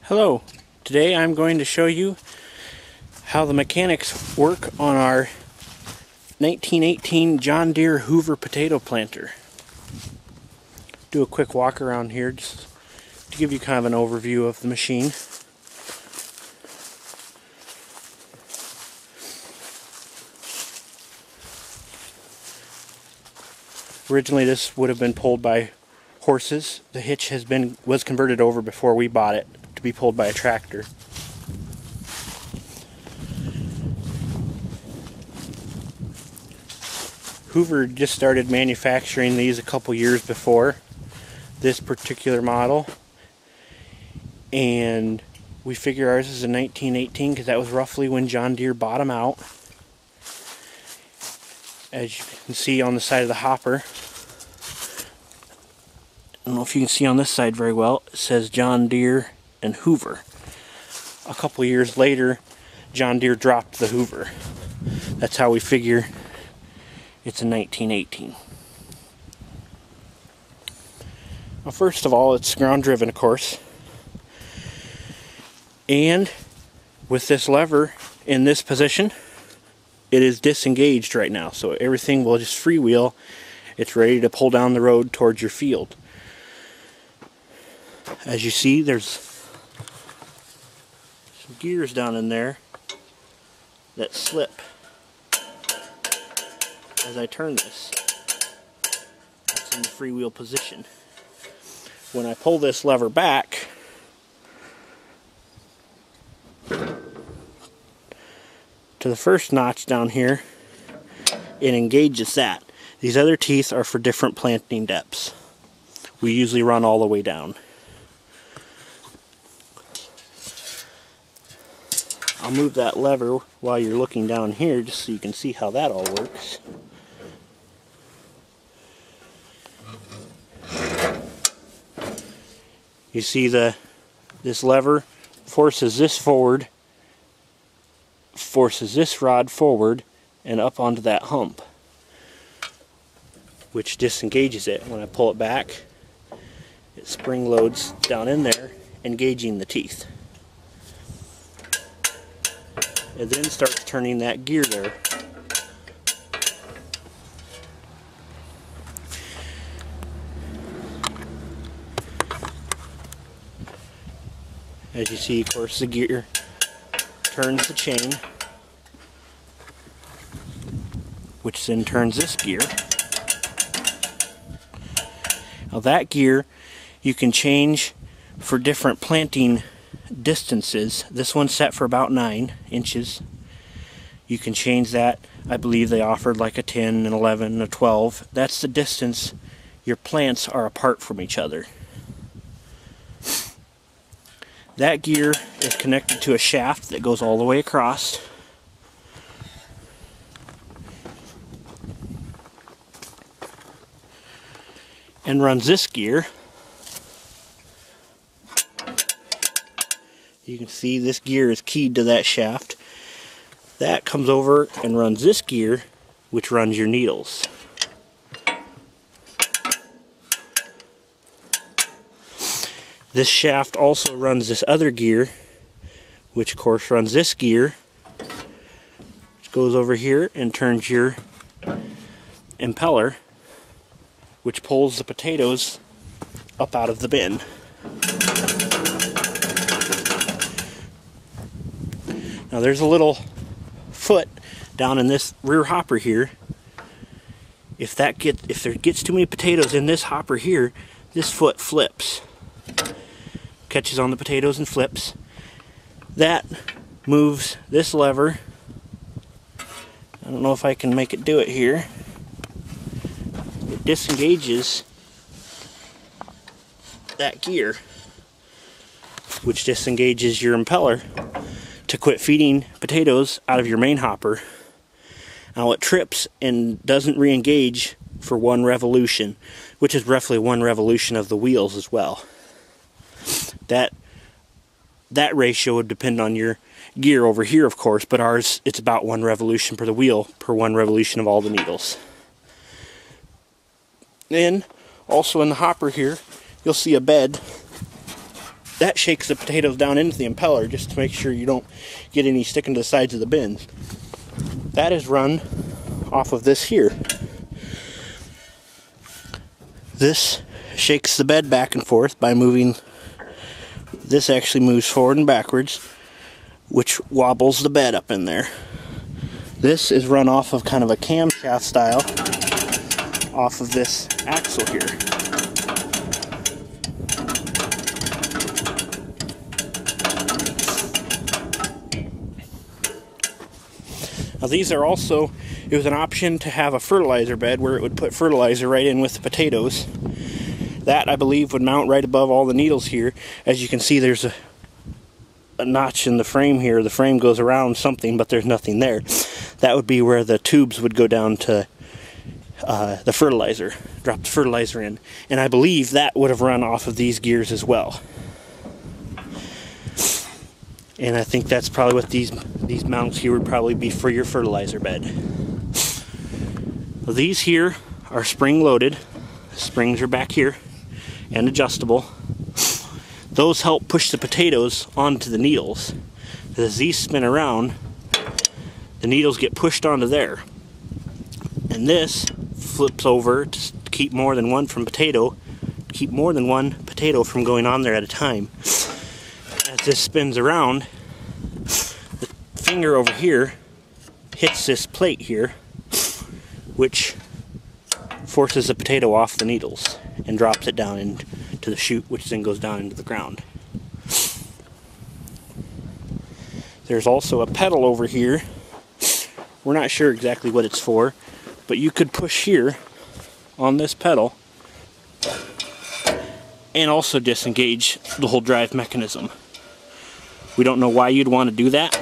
Hello, today I'm going to show you how the mechanics work on our 1918 John Deere Hoover potato planter. Do a quick walk around here just to give you kind of an overview of the machine. Originally this would have been pulled by horses. The hitch was converted over before we bought it to be pulled by a tractor. Hoover just started manufacturing these a couple years before this particular model, and we figure ours is a 1918 because that was roughly when John Deere bought them out. As you can see on the side of the hopper, I don't know if you can see on this side very well, it says John Deere and Hoover. A couple years later, John Deere dropped the Hoover. That's how we figure it's a 1918. Well, first of all, it's ground driven, of course. And with this lever in this position, it is disengaged right now, so everything will just freewheel. It's ready to pull down the road towards your field. As you see, there's some gears down in there that slip as I turn this. That's in the freewheel position. When I pull this lever back, to the first notch down here, it engages that. These other teeth are for different planting depths. We usually run all the way down. I'll move that lever while you're looking down here just so you can see how that all works. You see this lever forces this forward, forces this rod forward and up onto that hump, which disengages it. When I pull it back, it spring loads down in there, engaging the teeth. It then starts turning that gear there. As you see, of course, the gear turns the chain, which then turns this gear. Now that gear you can change for different planting distances. This one's set for about 9 inches. You can change that. I believe they offered like a 10, an 11, and a 12. That's the distance your plants are apart from each other. That gear is connected to a shaft that goes all the way across. And runs this gear. You can see this gear is keyed to that shaft. That comes over and runs this gear, which runs your needles. This shaft also runs this other gear, which of course runs this gear, which goes over here and turns your impeller, which pulls the potatoes up out of the bin. Now there's a little foot down in this rear hopper here. If there gets too many potatoes in this hopper here, this foot flips. Catches on the potatoes and flips. That moves this lever. I don't know if I can make it do it here. It disengages that gear, which disengages your impeller to quit feeding potatoes out of your main hopper. Now it trips and doesn't re-engage for 1 revolution, which is roughly 1 revolution of the wheels as well. That ratio would depend on your gear over here, of course, but ours, it's about 1 revolution per the wheel per 1 revolution of all the needles. Then, also in the hopper here, you'll see a bed that shakes the potatoes down into the impeller just to make sure you don't get any sticking to the sides of the bins. That is run off of this here. This shakes the bed back and forth by moving. This actually moves forward and backwards, which wobbles the bed up in there. This is run off of kind of a camshaft style off of this axle here. Now these are also, it was an option to have a fertilizer bed where it would put fertilizer right in with the potatoes. That, I believe, would mount right above all the needles here. As you can see, there's a notch in the frame here. The frame goes around something, but there's nothing there. That would be where the tubes would go down to the fertilizer, drop the fertilizer in. And I believe that would have run off of these gears as well. And I think that's probably what these mounts here would probably be for your fertilizer bed. Well, these here are spring loaded. The springs are back here and adjustable. Those help push the potatoes onto the needles. As these spin around, the needles get pushed onto there. And this flips over to keep more than one potato from going on there at a time. As this spins around, the finger over here hits this plate here, which forces the potato off the needles and drops it down into the chute, which then goes down into the ground. There's also a pedal over here. We're not sure exactly what it's for, but you could push here on this pedal and also disengage the whole drive mechanism. We don't know why you'd want to do that,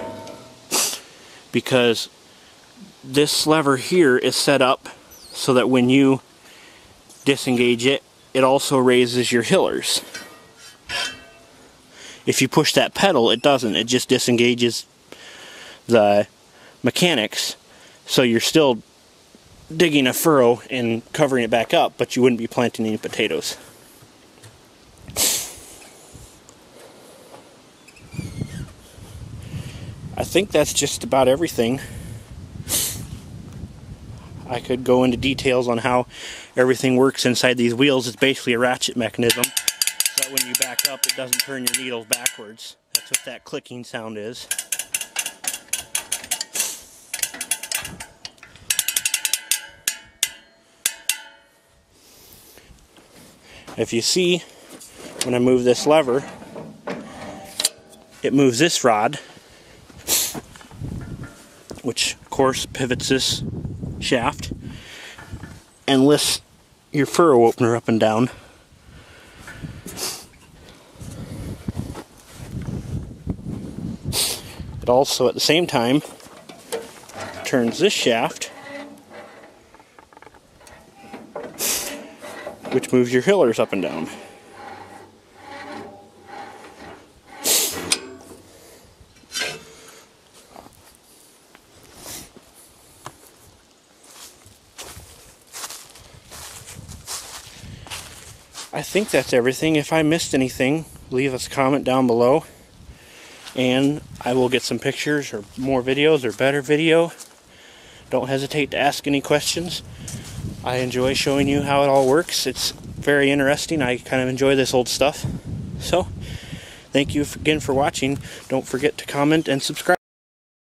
because this lever here is set up so that when you disengage it, it also raises your hillers. If you push that pedal, it doesn't. It just disengages the mechanics, so you're still digging a furrow and covering it back up, but you wouldn't be planting any potatoes. I think that's just about everything. I could go into details on how everything works inside these wheels. It's basically a ratchet mechanism, so that when you back up, it doesn't turn your needles backwards. That's what that clicking sound is. If you see, when I move this lever, it moves this rod, which of course pivots this shaft and lifts your furrow opener up and down. It also at the same time turns this shaft, which moves your hillers up and down. I think that's everything. If I missed anything, leave us a comment down below, and I will get some pictures or more videos or better video. Don't hesitate to ask any questions. I enjoy showing you how it all works. It's very interesting. I kind of enjoy this old stuff. So, thank you again for watching. Don't forget to comment and subscribe.